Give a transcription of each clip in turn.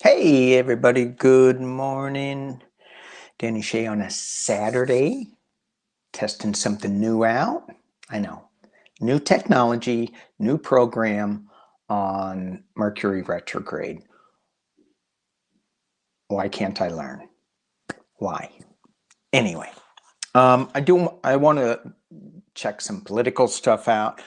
Hey everybody, good morning. Danny Shay on a Saturday, testing something new out. I know, new technology, new program on Mercury retrograde. Why can't I learn? Why? Anyway, I want to check some political stuff out.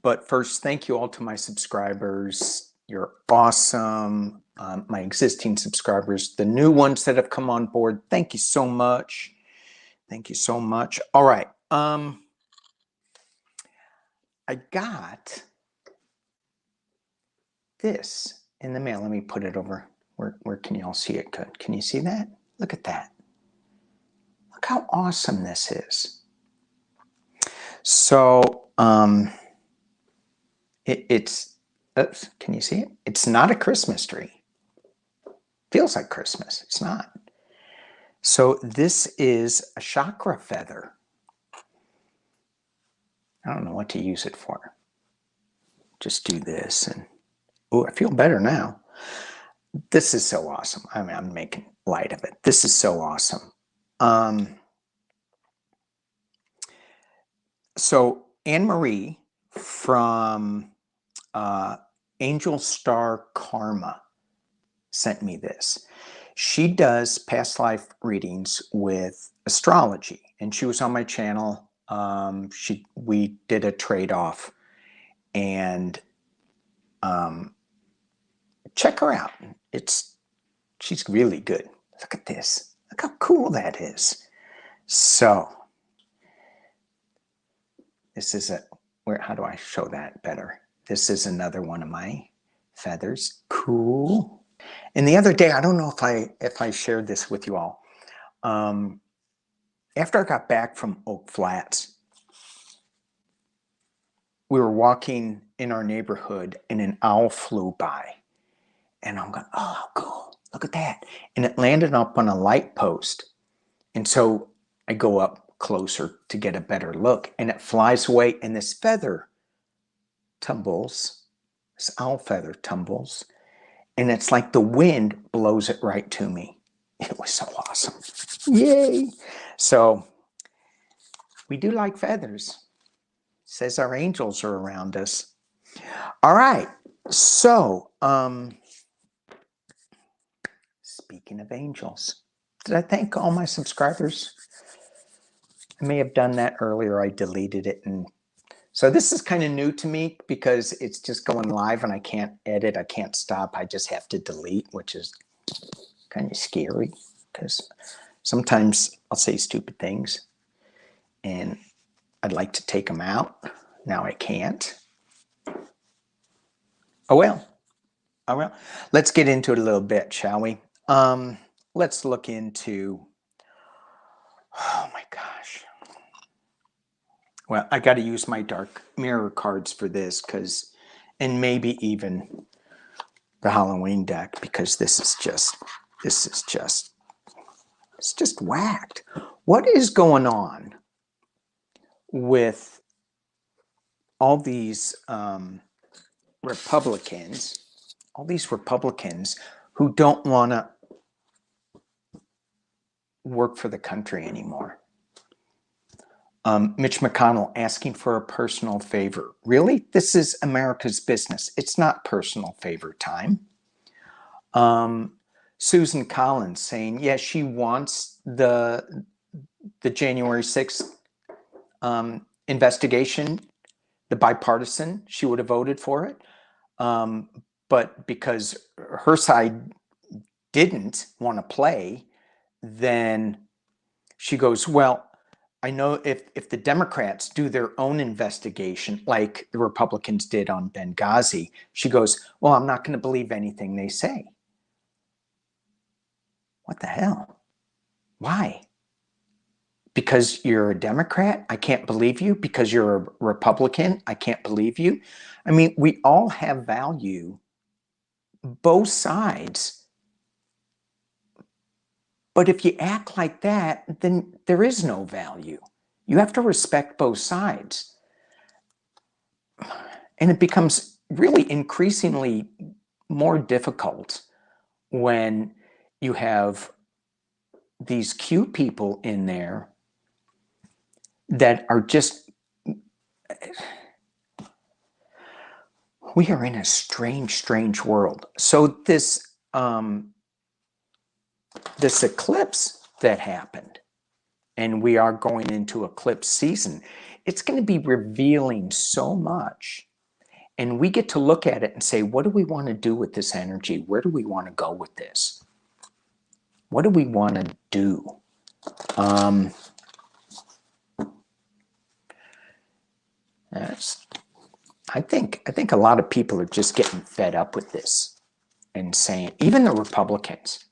But first, thank you all to my subscribers. You're awesome. My existing subscribers, the new ones that have come on board, thank you so much. Thank you so much. All right. I got this in the mail. Let me put it over. Where can you all see it good? Can you see that? Look at that. Look how awesome this is. So, it's, oops, can you see it? It's not a Christmas tree. Feels like Christmas. It's not. So this is a chakra feather. I don't know what to use it for. Just do this and, oh, I feel better now. This is so awesome. I mean, I'm making light of it. This is so awesome. So Anne-Marie from Angel Star Karma sent me this. She does past life readings with astrology, and she was on my channel. We did a trade-off, and check her out. She's really good. Look at this. Look how cool that is. So this is how do I show that better? This is another one of my feathers. Cool. And the other day, I don't know if I shared this with you all. After I got back from Oak Flats, we were walking in our neighborhood and an owl flew by. And I'm going, oh, how cool. Look at that. And it landed up on a light post. And so I go up closer to get a better look, and it flies away, and this feather tumbles, this owl feather tumbles, and it's like the wind blows it right to me. It was so awesome. Yay. So we do like feathers. Says our angels are around us. All right. So, speaking of angels, did I thank all my subscribers? I may have done that earlier. I deleted it. And so this is kind of new to me because it's just going live and I can't edit. I can't stop. I just have to delete, which is kind of scary because sometimes I'll say stupid things and I'd like to take them out. Now I can't. Oh well. Oh well. Let's get into it a little bit, shall we? Let's look into, oh my gosh. Well, I got to use my dark mirror cards for this and maybe even the Halloween deck, because it's just whacked. What is going on with all these Republicans who don't want to work for the country anymore? Mitch McConnell asking for a personal favor. Really? This is America's business. It's not personal favor time. Susan Collins saying, yeah, she wants the January 6th investigation, the bipartisan. She would have voted for it. But because her side didn't want to play, then she goes, well, I know if the Democrats do their own investigation, like the Republicans did on Benghazi, she goes, well, I'm not going to believe anything they say. What the hell? Why? Because you're a Democrat? I can't believe you. Because you're a Republican? I can't believe you. I mean, we all have value, both sides. But if you act like that, then there is no value. You have to respect both sides. And it becomes really increasingly more difficult when you have these Q people in there that are just, we are in a strange, strange world. So this eclipse that happened, and we are going into eclipse season, it's going to be revealing so much. And we get to look at it and say, what do we want to do with this energy? Where do we want to go with this? What do we want to do? I think a lot of people are just getting fed up with this and saying, even the Republicans,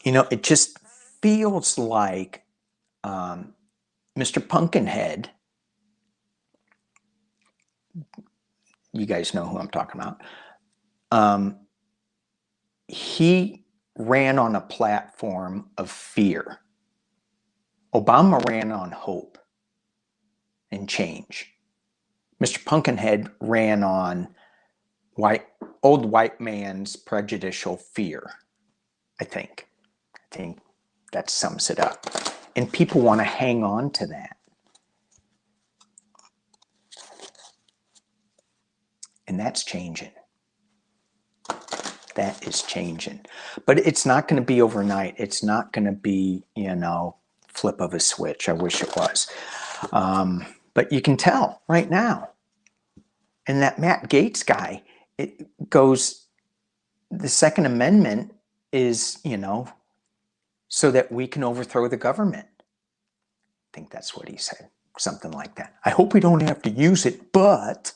it just feels like Mr. Pumpkinhead, you guys know who I'm talking about, he ran on a platform of fear. Obama ran on hope and change. Mr. Pumpkinhead ran on old white man's prejudicial fear, I think. I think that sums it up. And people want to hang on to that. And that's changing. That is changing. But it's not going to be overnight. It's not going to be, flip of a switch. I wish it was. But you can tell right now. And that Matt Gaetz guy, it goes, the Second Amendment is, so that we can overthrow the government. I think that's what he said. Something like that. I hope we don't have to use it, but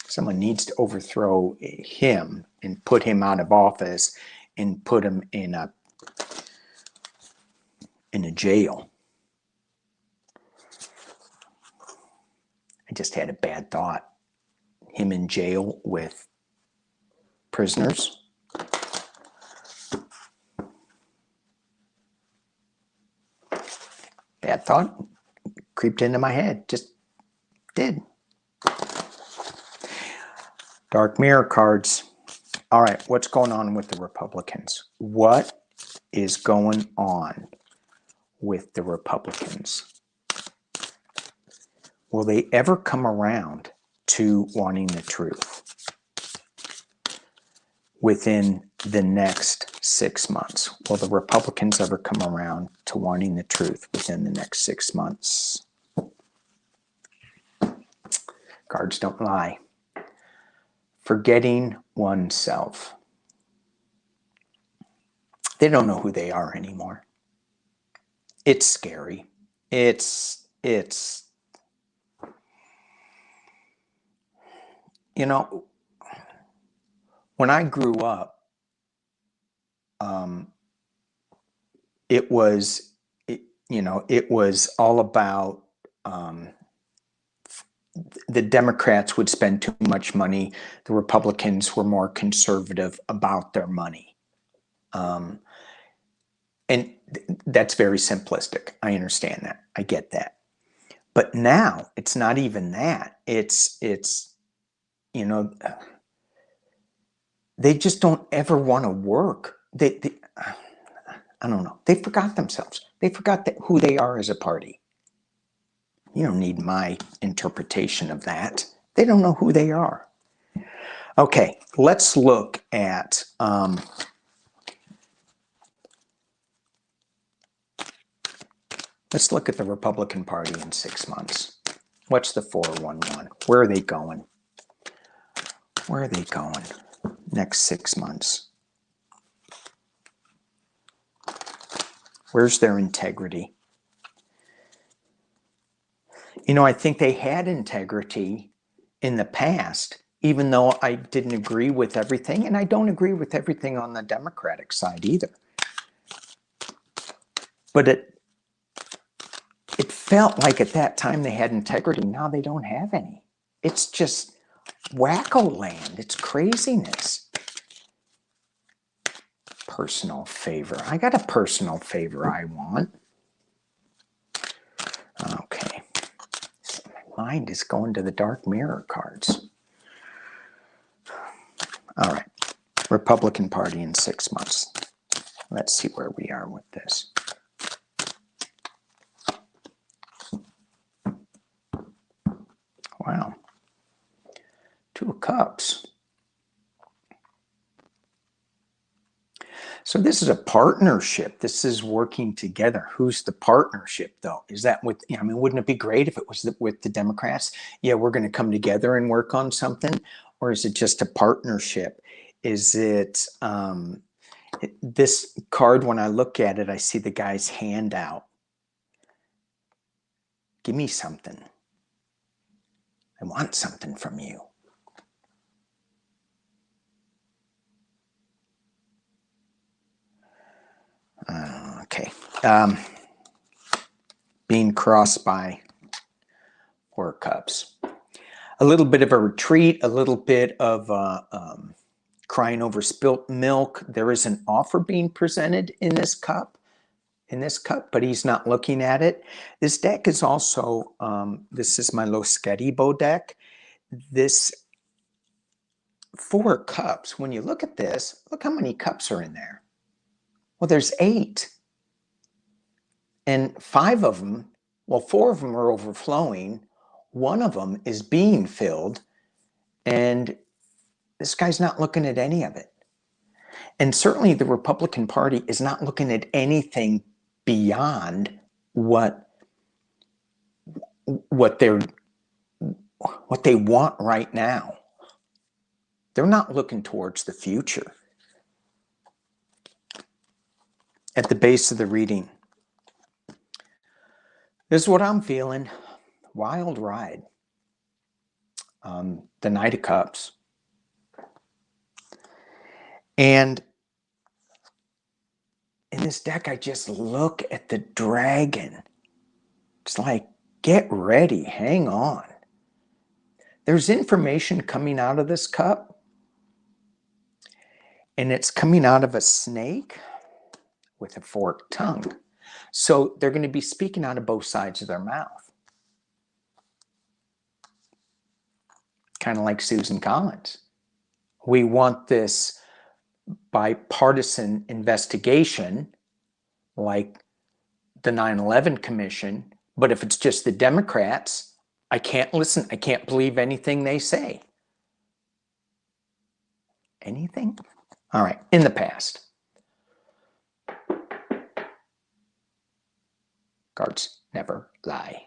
someone needs to overthrow him and put him out of office and put him in a jail. I just had a bad thought. Him in jail with prisoners. Bad thought creeped into my head. Just did. Dark mirror cards. All right, what's going on with the Republicans? What is going on with the Republicans? Will they ever come around to wanting the truth within the next 6 months? Will the Republicans ever come around to wanting the truth within the next 6 months? Cards don't lie. Forgetting oneself. They don't know who they are anymore. It's scary. It's when I grew up, it was all about the Democrats would spend too much money. The Republicans were more conservative about their money. And that's very simplistic. I understand that. I get that. But now it's not even that. It's they just don't ever want to work. They I don't know. They forgot themselves. They forgot who they are as a party. You don't need my interpretation of that. They don't know who they are. Okay, let's look at the Republican Party in 6 months. What's the 411? Where are they going? Where are they going next 6 months? Where's their integrity? I think they had integrity in the past, even though I didn't agree with everything, and I don't agree with everything on the Democratic side either. But it felt like at that time they had integrity. Now they don't have any. It's just wacko land. It's craziness. Personal favor. I got a personal favor I want. Okay. mind is going to the dark mirror cards. All right. Republican Party in 6 months. Let's see where we are with this. Wow. 2 of Cups. So this is a partnership. This is working together. Who's the partnership, though? Is that with, I mean, wouldn't it be great if it was with the Democrats? Yeah, we're going to come together and work on something. Or is it just a partnership? Is it, this card, when I look at it, I see the guy's hand out. Give me something. I want something from you. Okay. Being crossed by 4 Cups. A little bit of a retreat, a little bit of crying over spilt milk. There is an offer being presented in this cup, but he's not looking at it. This deck is also, this is my Los Garibo deck. This 4 Cups, when you look at this, look how many cups are in there. Well, there's 8. And 5 of them, well, 4 of them are overflowing. 1 of them is being filled. And this guy's not looking at any of it. And certainly the Republican Party is not looking at anything beyond what they want right now. They're not looking towards the future. At the base of the reading, this is what I'm feeling. Wild ride. The Knight of Cups. And in this deck, I just look at the dragon. It's like, get ready, hang on. There's information coming out of this cup, and it's coming out of a snake with a forked tongue. So they're going to be speaking out of both sides of their mouth. Kind of like Susan Collins. We want this bipartisan investigation like the 9/11 Commission, but if it's just the Democrats, I can't listen. I can't believe anything they say. Anything? All right, in the past. Cards never lie.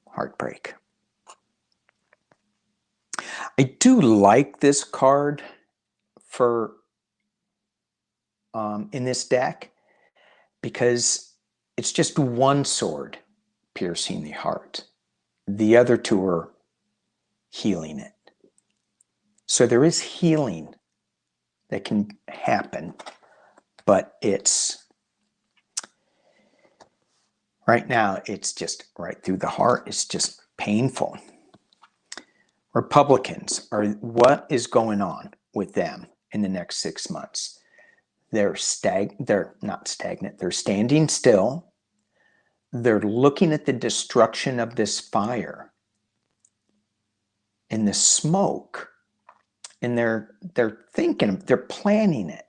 Heartbreak. I do like this card for in this deck because it's just one sword piercing the heart. The other 2 are healing it. So there is healing that can happen, but it's right now, it's just right through the heart. It's just painful. Republicans are, what is going on with them in the next 6 months? They're not stagnant. They're standing still. They're looking at the destruction of this fire and the smoke, and they're thinking, they're planning it.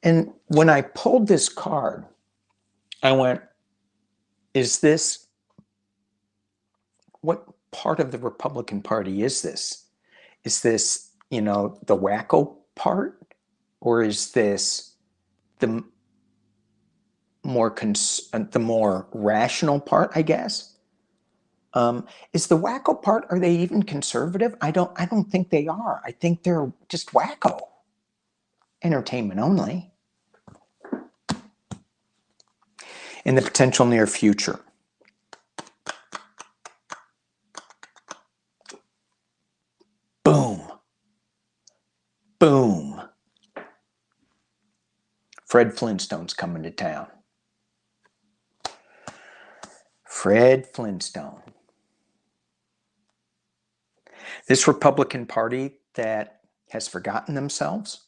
And when I pulled this card, I went, is this, what part of the Republican Party is this? Is this, the wacko part? Or is this the more rational part, I guess? Is the wacko part, are they even conservative? I don't think they are. I think they're just wacko. Entertainment only. In the potential near future. Boom. Boom. Fred Flintstone's coming to town. Fred Flintstone. This Republican Party that has forgotten themselves,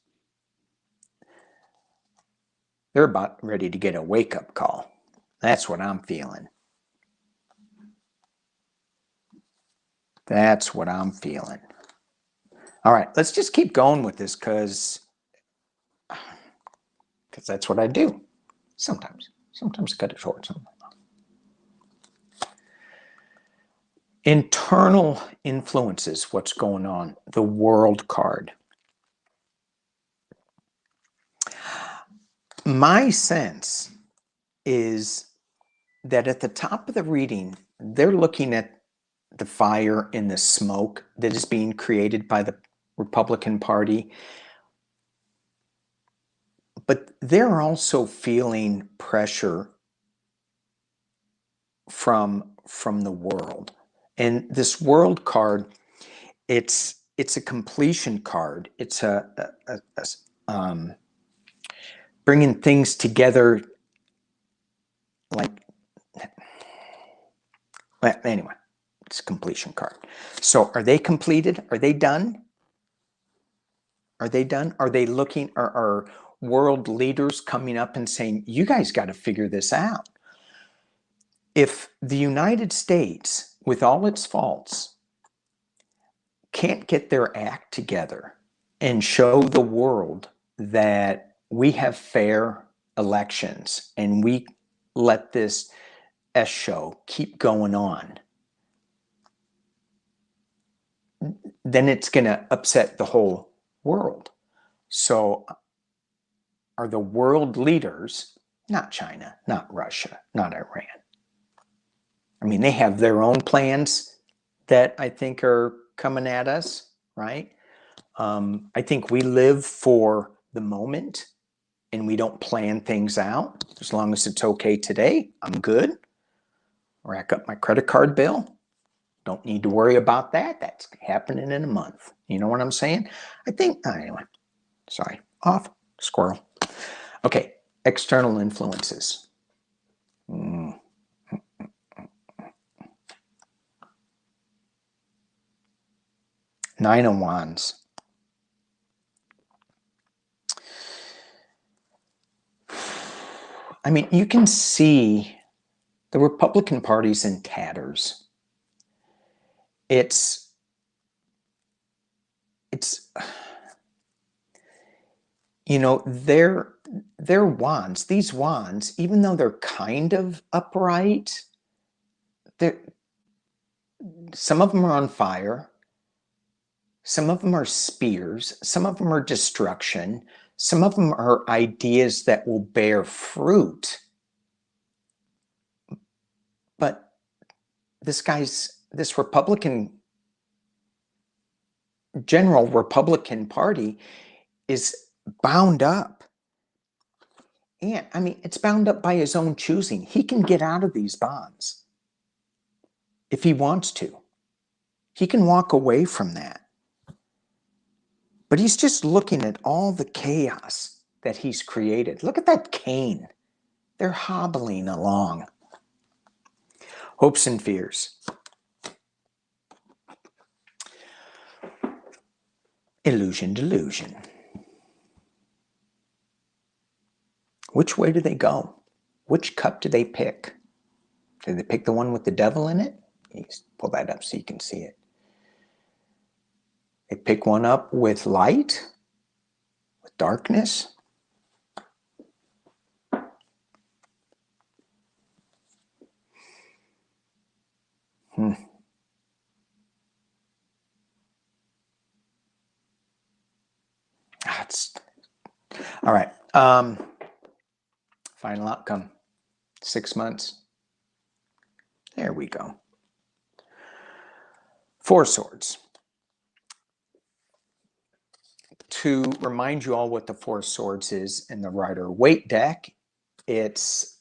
they're about ready to get a wake-up call. That's what I'm feeling. That's what I'm feeling. All right, let's just keep going with this because that's what I do. Sometimes cut it short. Sometimes. Internal influences, what's going on. The World card. My sense is that at the top of the reading, they're looking at the fire and the smoke that is being created by the Republican Party. But they're also feeling pressure from the world. And this World card, it's a completion card. It's bringing things together, like, anyway, it's a completion card. So are they completed? Are they done? Are they done? Are they looking, are world leaders coming up and saying, you guys got to figure this out? If the United States, with all its faults, can't get their act together and show the world that we have fair elections and we let this S show keep going on, then it's going to upset the whole world. So are the world leaders, not China, not Russia, not Iran. I mean, they have their own plans that I think are coming at us, right? I think we live for the moment and we don't plan things out. As long as it's okay today, I'm good. Rack up my credit card bill. Don't need to worry about that. That's happening in a month. You know what I'm saying? I think, anyway, sorry, off, squirrel. Okay, external influences. Nine of Wands. I mean, you can see the Republican Party's in tatters. It's you know, their wands, these wands, even though they're kind of upright, some of them are on fire, some of them are spears, some of them are destruction, some of them are ideas that will bear fruit. But this general Republican Party is bound up. And I mean, it's bound up by his own choosing. He can get out of these bonds if he wants to. He can walk away from that. But he's just looking at all the chaos that he's created. Look at that cane. They're hobbling along. Hopes and fears. Illusion, delusion. Which way do they go? Which cup do they pick? Did they pick the one with the devil in it? Pull that up so you can see it. They pick one up with light, with darkness. All right. Final outcome. 6 months. There we go. 4 swords. To remind you all what the 4 swords is in the Rider-Waite deck, it's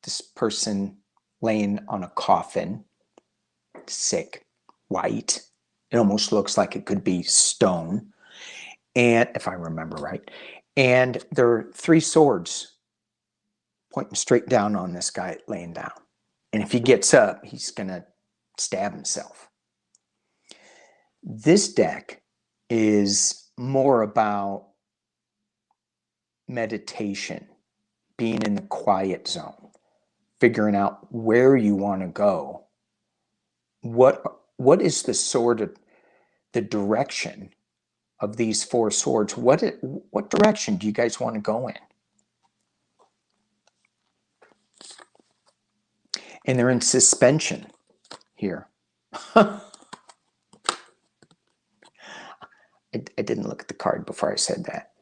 this person laying on a coffin, sick, white. It almost looks like it could be stone, and if I remember right. And there are 3 swords pointing straight down on this guy laying down. And if he gets up, he's going to stab himself. This deck is more about meditation, being in the quiet zone, figuring out where you want to go what is the sort of the direction of these four swords? What direction do you guys want to go in? And they're in suspension here. I didn't look at the card before I said that.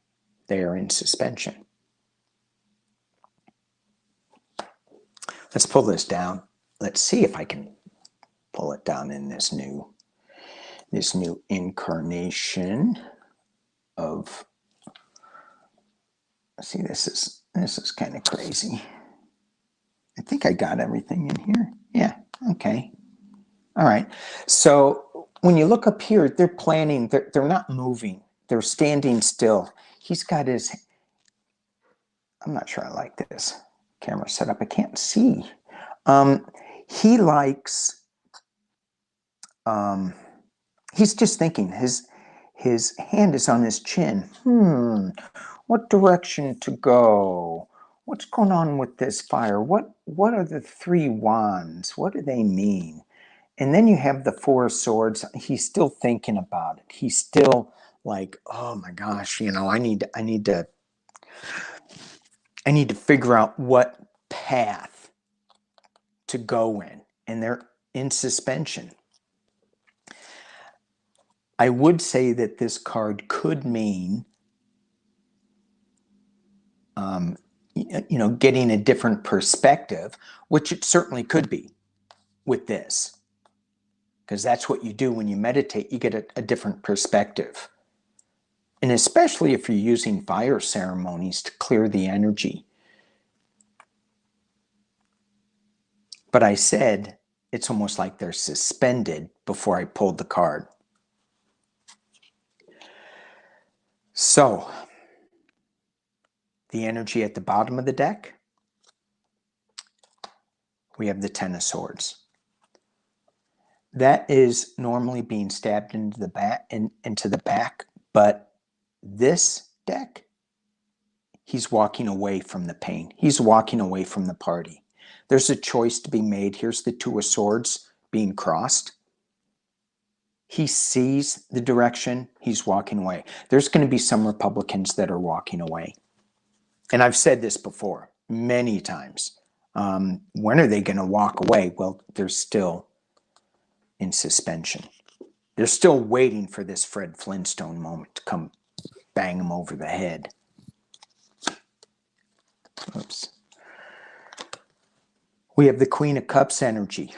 They are in suspension. Let's pull this down. Let's see if I can pull it down in this new incarnation of. See, this is kind of crazy. I think I got everything in here. Yeah, okay. All right. So when you look up here, they're planning, they're not moving. They're standing still. He's got his, I'm not sure I like this camera setup. I can't see. He likes, he's just thinking. His hand is on his chin. What direction to go? What's going on with this fire? What are the three wands? What do they mean? And then you have the four swords. He's still thinking about it. He's still like, oh my gosh, you know, I need to figure out what path to go in. And they're in suspension. I would say that this card could mean, you know, getting a different perspective, which it certainly could be with this. Because that's what you do when you meditate. You get a different perspective. And especially if you're using fire ceremonies to clear the energy. But I said it's almost like they're suspended before I pulled the card. So, the energy at the bottom of the deck, we have the Ten of Swords. That is normally being stabbed into the back, but this deck, he's walking away from the pain. He's walking away from the party. There's a choice to be made. Here's the Two of Swords being crossed. He sees the direction. He's walking away. There's going to be some Republicans that are walking away. And I've said this before many times. When are they going to walk away? Well, they're still in suspension. They're still waiting for this Fred Flintstone moment to come bang them over the head. Oops. We have the Queen of Cups energy.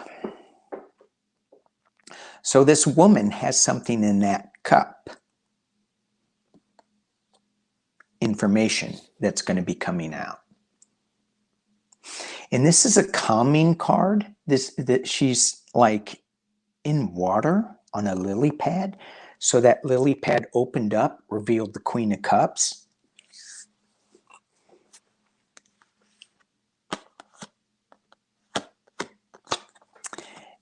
So this woman has something in that cup. Information that's going to be coming out. And this is a calming card. That she's like in water on a lily pad. So that lily pad opened up, revealed the Queen of Cups.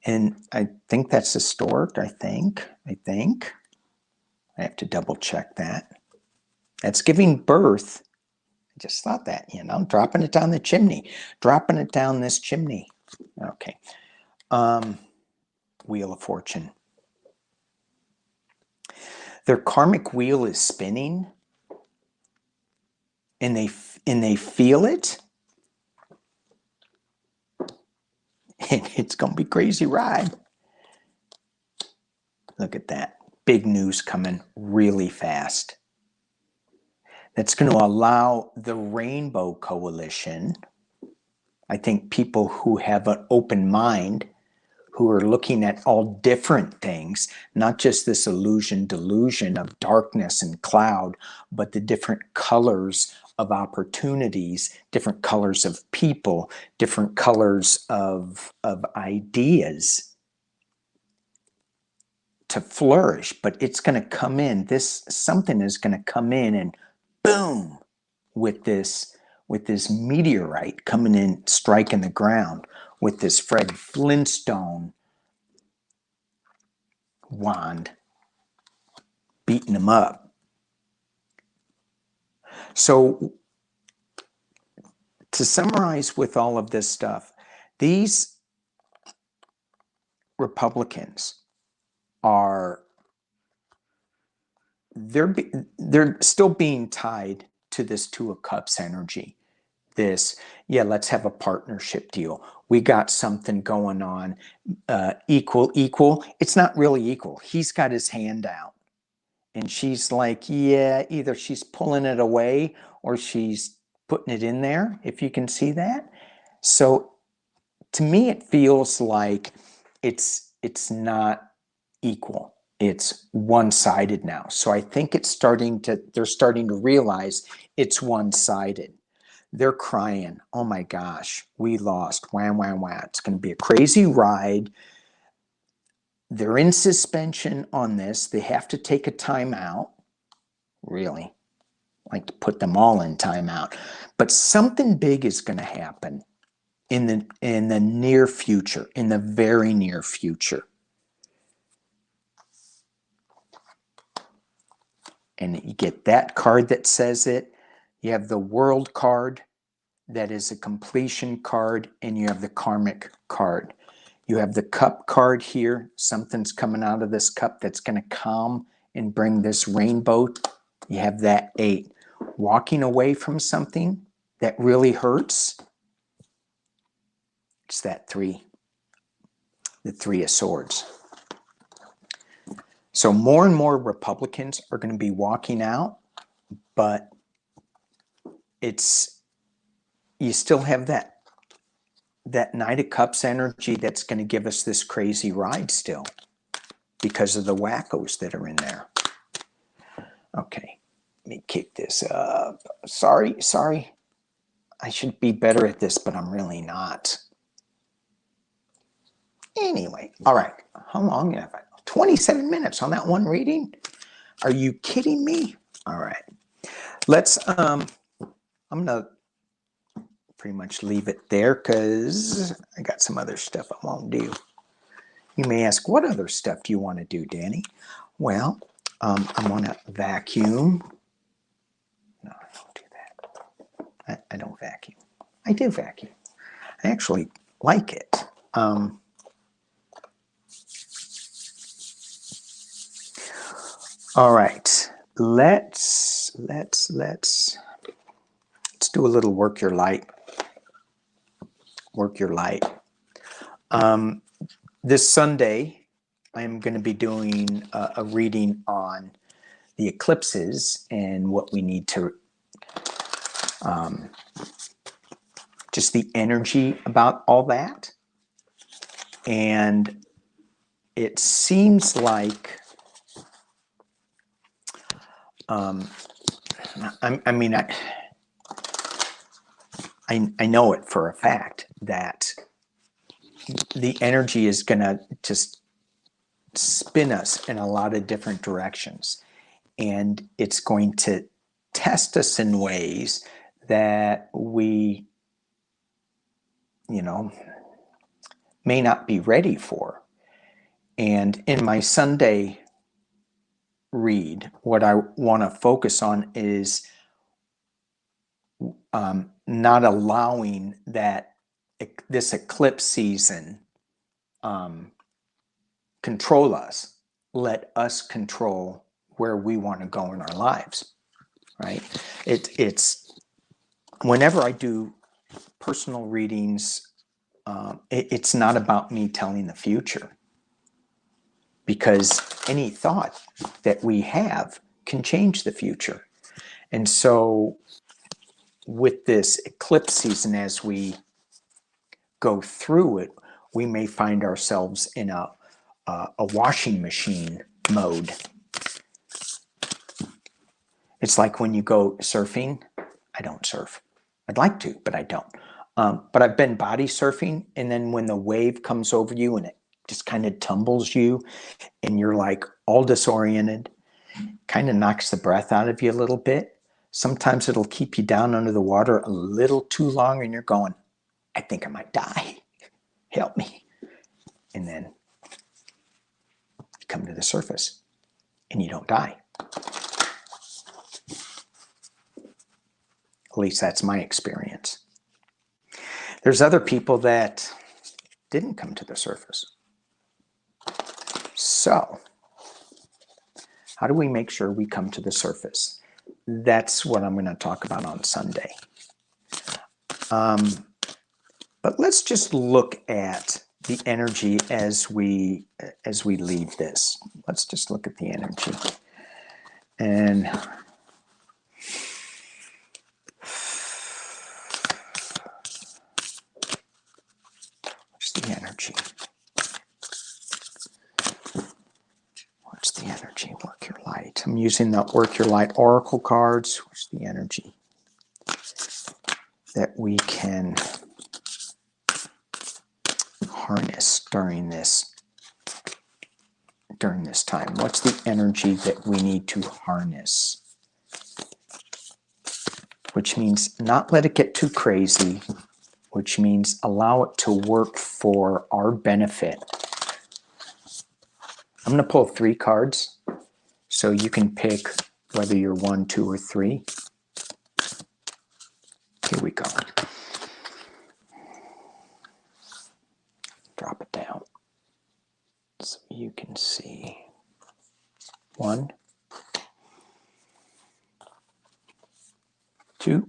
And I think that's a stork, I think. I have to double check that. That's giving birth. I just thought that, you know, dropping it down the chimney. Dropping it down this chimney. Okay. Wheel of Fortune. Their karmic wheel is spinning. And they feel it. And it's going to be a crazy ride. Look at that. Big news coming really fast. That's going to allow the Rainbow Coalition, I think people who have an open mind, who are looking at all different things, not just this delusion of darkness and cloud, but the different colors of opportunities, different colors of people, different colors of ideas to flourish. But it's going to come in, something is going to come in and boom, with this meteorite coming in, striking the ground, with this Fred Flintstone wand beating him up. So to summarize with all of this stuff, these Republicans are, they're still being tied to this Two of Cups energy. This, yeah, let's have a partnership deal. We got something going on, equal. It's not really equal. He's got his hand out. And she's like, yeah, either she's pulling it away or she's putting it in there, if you can see that. So to me, it feels like it's not equal. It's one-sided now. So I think they're starting to realize it's one-sided. They're crying, oh my gosh, we lost, wah, wah, wah. It's going to be a crazy ride. They're in suspension on this. They have to take a timeout. Really like to put them all in timeout. But something big is going to happen in the near future, in the very near future. And you get that card that says it. You have the World card that is a completion card, and you have the Karmic card. You have the Cup card here. Something's coming out of this cup that's going to calm and bring this rainbow. You have that 8. Walking away from something that really hurts. It's that 3. The 3 of Swords. So more and more Republicans are going to be walking out, but you still have that Knight of Cups energy that's going to give us this crazy ride still because of the wackos that are in there. Okay, let me kick this up. Sorry. I should be better at this, but I'm really not. Anyway, all right. How long have I? 27 minutes on that one reading? Are you kidding me? All right. Let's, I'm going to pretty much leave it there because I got some other stuff I won't do. You may ask, what other stuff do you want to do, Danny? Well, I want to vacuum. No, I don't do that. I don't vacuum. I do vacuum. I actually like it. All right, let's do a little work your light. Work your light. This Sunday, I'm going to be doing a reading on the eclipses and what we need to, just the energy about all that. And it seems like, I mean, I know it for a fact that the energy is going to just spin us in a lot of different directions. And it's going to test us in ways that we, may not be ready for. And in my Sunday read, what I want to focus on is not allowing this eclipse season control us. Let us control where we want to go in our lives, right? It's whenever I do personal readings, it's not about me telling the future, because any thought that we have can change the future. And so with this eclipse season, as we go through it, we may find ourselves in a washing machine mode. It's like when you go surfing. I don't surf. I'd like to, but I don't. But I've been body surfing, and then when the wave comes over you and it just kind of tumbles you and you're like all disoriented, kind of knocks the breath out of you a little bit. Sometimes it'll keep you down under the water a little too long and you're going, I think I might die. Help me. And then you come to the surface and you don't die. At least that's my experience. There's other people that didn't come to the surface. So, how do we make sure we come to the surface? That's what I'm going to talk about on Sunday. But let's just look at the energy as we leave this. Let's just look at the energy. And where's the energy? Where's the energy? Work your light. I'm using the Work Your Light Oracle cards. Where's the energy that we can harness during this time? What's the energy that we need to harness? Which means not let it get too crazy, which means allow it to work for our benefit. I'm going to pull 3 cards, so you can pick whether you're 1, 2, or 3. Here we go. Drop it down so you can see. 1, 2,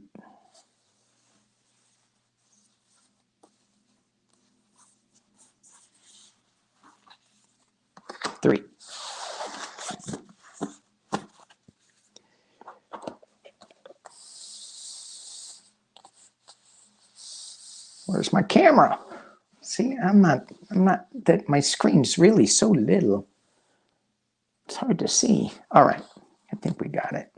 3. Where's my camera? See, I'm not, that my screen's really so little. It's hard to see. All right, I think we got it.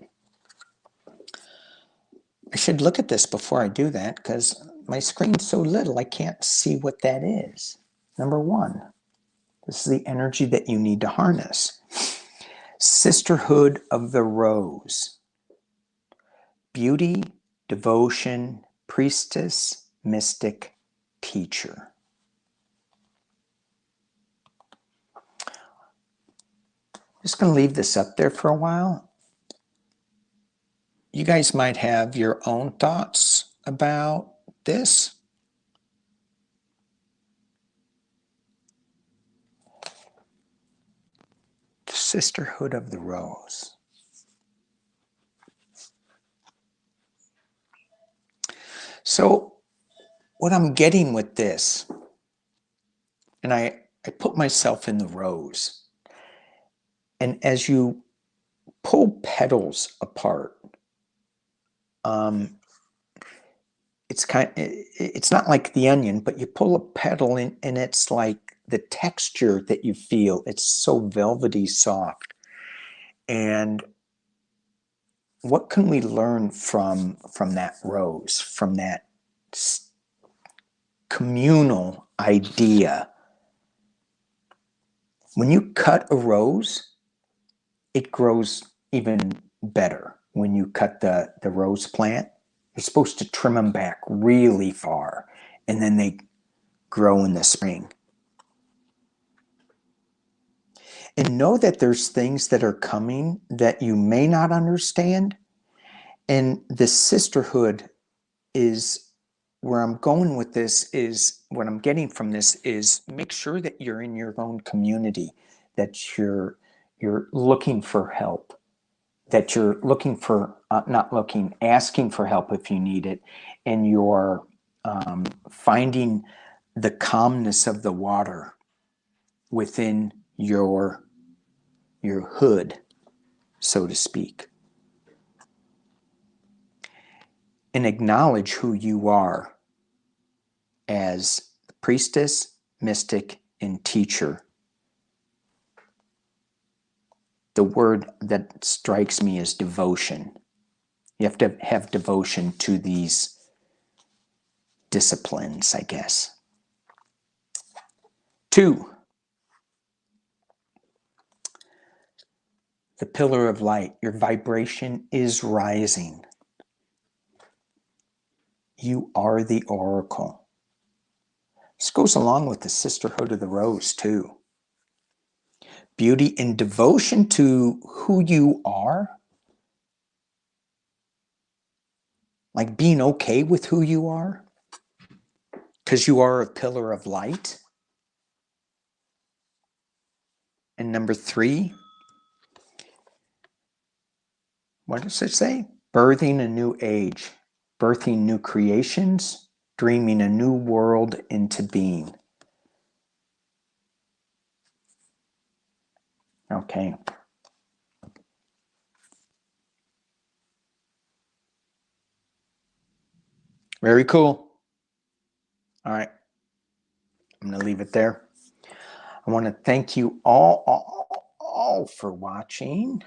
I should look at this before I do that because my screen's so little I can't see what that is. Number 1, this is the energy that you need to harness. Sisterhood of the Rose. Beauty, devotion, priestess, mystic, teacher. I'm just going to leave this up there for a while. You guys might have your own thoughts about this. The Sisterhood of the Rose. So what I'm getting with this, and I put myself in the rose, and as you pull petals apart, it's not like the onion, but you pull a petal in, and it's like the texture that you feel. It's so velvety soft. And what can we learn from that rose, from that communal idea? When you cut a rose, it grows even better. When you cut the rose plant, you're supposed to trim them back really far, and then they grow in the spring. And know that there's things that are coming that you may not understand. And the sisterhood is where I'm going with this. Is what I'm getting from this is make sure that you're in your own community, that you're looking for help, that you're looking for, asking for help if you need it, and you're finding the calmness of the water within your hood, so to speak. And acknowledge who you are as priestess, mystic, and teacher. The word that strikes me is devotion. You have to have devotion to these disciplines, I guess. 2, the pillar of light. Your vibration is rising. You are the oracle. This goes along with the Sisterhood of the Rose, too. Beauty and devotion to who you are. Like being okay with who you are, because you are a pillar of light. And number 3, what does it say? Birthing a new age, birthing new creations, dreaming a new world into being. Okay. Very cool. All right. I'm going to leave it there. I want to thank you all for watching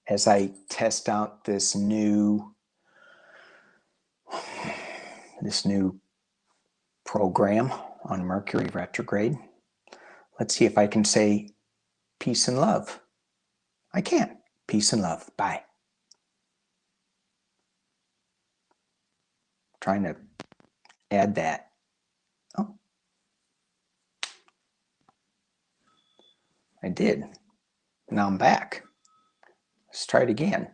as I test out this new program on Mercury retrograde. Let's see if I can say peace and love. I can. Peace and love. Bye. Trying to add that. Oh, I did. Now I'm back. Let's try it again.